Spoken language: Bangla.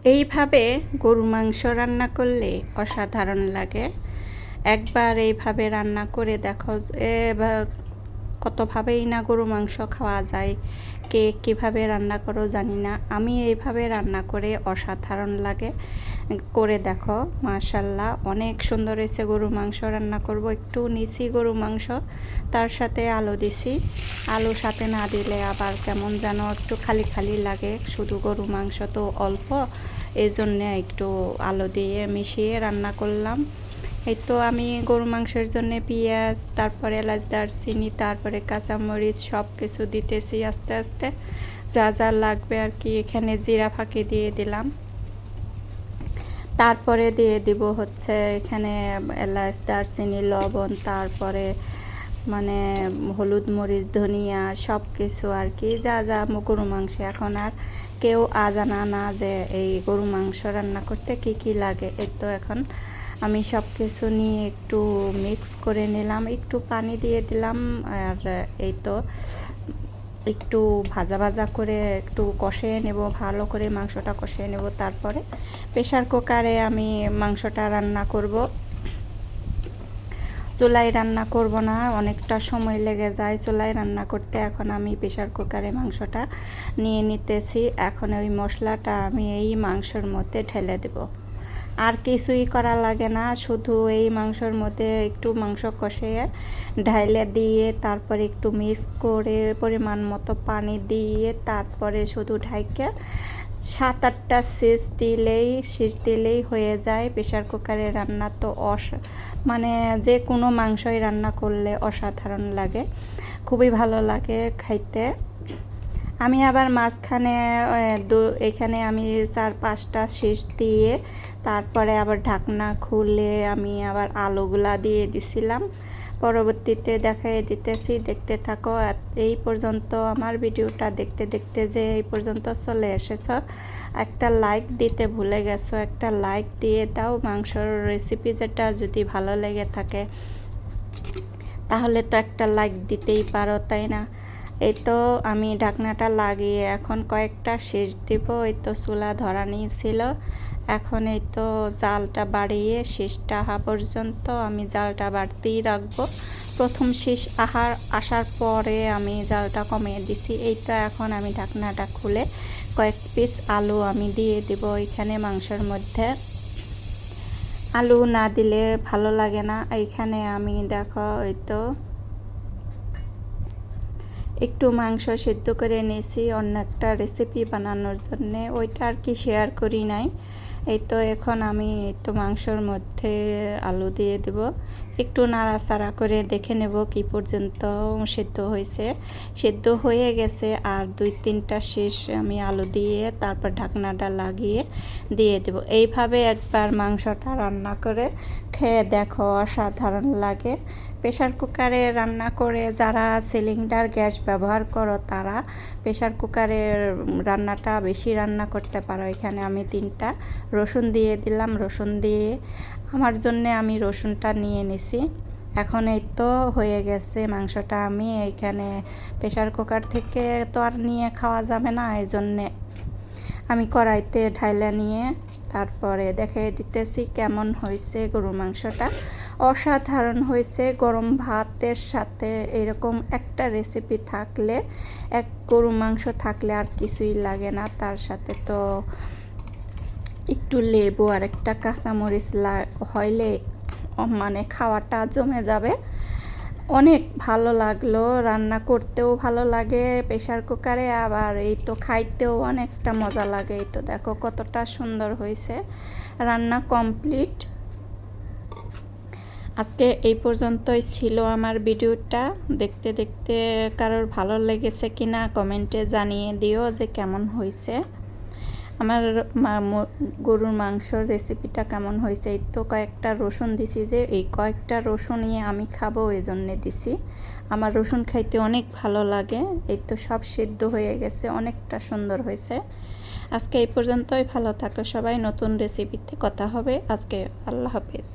এইভাবে গরু মাংস রান্না করলে অসাধারণ লাগে। একবার এইভাবে রান্না করে দেখো, কতভাবেই না গরু মাংস খাওয়া যায়। কে কীভাবে রান্না করো জানি না, আমি এইভাবে রান্না করে অসাধারণ লাগে। করে দেখো, মাশাল্লাহ অনেক সুন্দর হয়েছে। গরু মাংস রান্না করব, একটু নিছি গরু মাংস, তার সাথে আলু দিছি। আলু সাথে না দিলে আবার কেমন যেন একটু খালি খালি লাগে। শুধু গরু মাংস তো অল্প, এই জন্যে একটু আলু দিয়ে মিশিয়ে রান্না করলাম। এই তো আমি গরু মাংসের জন্য পেঁয়াজ, তারপরে এলাচ, দারচিনি, তারপরে কাঁচামরিচ সব কিছু দিতেছি আস্তে আস্তে, যা যা লাগবে আর কি। এখানে জিরা ফাঁকি দিয়ে দিলাম, তারপরে দিয়ে দিব হচ্ছে এখানে এলাচ, দারচিনি, লবণ, তারপরে মানে হলুদ, মরিচ, ধনিয়া সব কিছু আর কি, যা যা গরু মাংস। এখন আর কেউ আজানা না যে এই গরু মাংস রান্না করতে কি কি লাগে। এই তো এখন আমি সব কিছু নিয়ে একটু মিক্স করে নিলাম, একটু পানি দিয়ে দিলাম। আর এই তো একটু ভাজা ভাজা করে একটু কষিয়ে নেব, ভালো করে মাংসটা কষিয়ে নেব। তারপরে প্রেশার কুকারে আমি মাংসটা রান্না করব। চুলায় রান্না করব না, অনেকটা সময় লেগে যায় চুলায় রান্না করতে। এখন আমি প্রেশার কুকারে মাংসটা নিয়ে নিতেছি। এখন ওই মশলাটা আমি এই মাংসের মধ্যে ঢেলে দেব। আর কিছুই করা লাগে না, শুধু এই মাংসের মধ্যে একটু মাংস কষিয়ে ঢাইলে দিয়ে তারপরে একটু মিক্স করে পরিমাণ মতো পানি দিয়ে তারপরে শুধু ঢাইকে 7-8টা সিজ দিলেই হয়ে যায়। প্রেশার কুকারে রান্না তো মানে যে কোনো মাংসই রান্না করলে অসাধারণ লাগে, খুবই ভালো লাগে খাইতে। আমি আবার মাঝখানে এখানে আমি 4-5টা সিজ দিয়ে তারপরে আবার ঢাকনা খুলে আমি আবার আলুগুলা দিয়ে দিছিলাম। পরবর্তীতে দেখাই দিতেছি, দেখতে থাকো। এই পর্যন্ত আমার ভিডিওটা দেখতে দেখতে যে এই পর্যন্ত চলে এসেছ, একটা লাইক দিতে ভুলে গেছো, একটা লাইক দিয়ে দাও। মাংসর রেসিপি যেটা যদি ভালো লেগে থাকে তাহলে তো একটা লাইক দিতেই পারো, তাই না? এই তো আমি ঢাকনাটা লাগিয়ে এখন কয়েকটা সেচ দিব। এই তো চুলা ধরা নিয়েছিল, এখন এই তো জালটা বাড়িয়ে শেষটা পর্যন্ত আমি জালটা বাড়তেই রাখবো। প্রথম শেষ আসার পরে আমি জালটা কমিয়ে দিছি। এই তো এখন আমি ঢাকনাটা খুলে কয়েক পিস আলু আমি দিয়ে দিব এখানে মাংসের মধ্যে। আলু না দিলে ভালো লাগে না। এইখানে আমি দেখো এই তো একটু মাংস সিদ্ধ করে নিয়েছি অন্য একটা রেসিপি বানানোর জন্যে, ওইটা আর কি শেয়ার করি নাই। এই তো এখন আমি তো মাংসর মধ্যে আলু দিয়ে দেব, একটু নাড়াচাড়া করে দেখে নেব কি পর্যন্ত সিদ্ধ হয়েছে। সিদ্ধ হয়ে গেছে, আর 2-3টা শেষ আমি আলু দিয়ে তারপর ঢাকনাটা লাগিয়ে দিয়ে দেব। এইভাবে একবার মাংসটা রান্না করে খেয়ে দেখো, অসাধারণ লাগে। প্রেশার কুকারে রান্না করে যারা সিলিন্ডার গ্যাস ব্যবহার করো তারা প্রেশার কুকারের রান্নাটা বেশি রান্না করতে পারো। এখানে আমি 3টা রসুন দিয়ে দিলাম, রসুন দিয়ে আমার জন্য আমি রসুনটা নিয়ে নিছি। এখন এই তো হয়ে গেছে মাংসটা। আমি এইখানে প্রেশার কুকার থেকে তো আর নিয়ে খাওয়া যাবে না, এই জন্যে আমি কড়াইতে ঢাইলা নিয়ে তারপরে দেখে দিতেছি কেমন হয়েছে গরুর মাংসটা। অসাধারণ হয়েছে। গরম ভাতের সাথে এরকম একটা রেসিপি থাকলে, এক গরু মাংস থাকলে আর কিছুই লাগে না। তার সাথে তো একটু লেবু আর একটা কাঁচামরিচ হইলে মানে খাওয়াটা জমে যাবে। অনেক ভালো লাগলো, রান্না করতেও ভালো লাগে প্রেশার কুকারে, আবার এই তো খাইতেও অনেকটা মজা লাগে। এই তো দেখো কতটা সুন্দর হয়েছে। রান্না কমপ্লিট। আজকে এই পর্যন্তই ছিল আমার ভিডিওটা। দেখতে দেখতে কারোর ভালো লেগেছে কিনা কমেন্টে জানিয়ে দিও যে কেমন হয়েছে আমার গরুর মাংসর রেসিপিটা কেমন হয়েছে। এই তো কয়েকটা রসুন দিছি, যে এই কয়েকটা রসুনই আমি খাবো এই জন্যে দিছি। আমার রসুন খাইতে অনেক ভালো লাগে। এই তো সব সিদ্ধ হয়ে গেছে, অনেকটা সুন্দর হয়েছে। আজকে এই পর্যন্তই, ভালো থাকো সবাই। নতুন রেসিপিতে কথা হবে আজকে। আল্লাহ হাফেজ।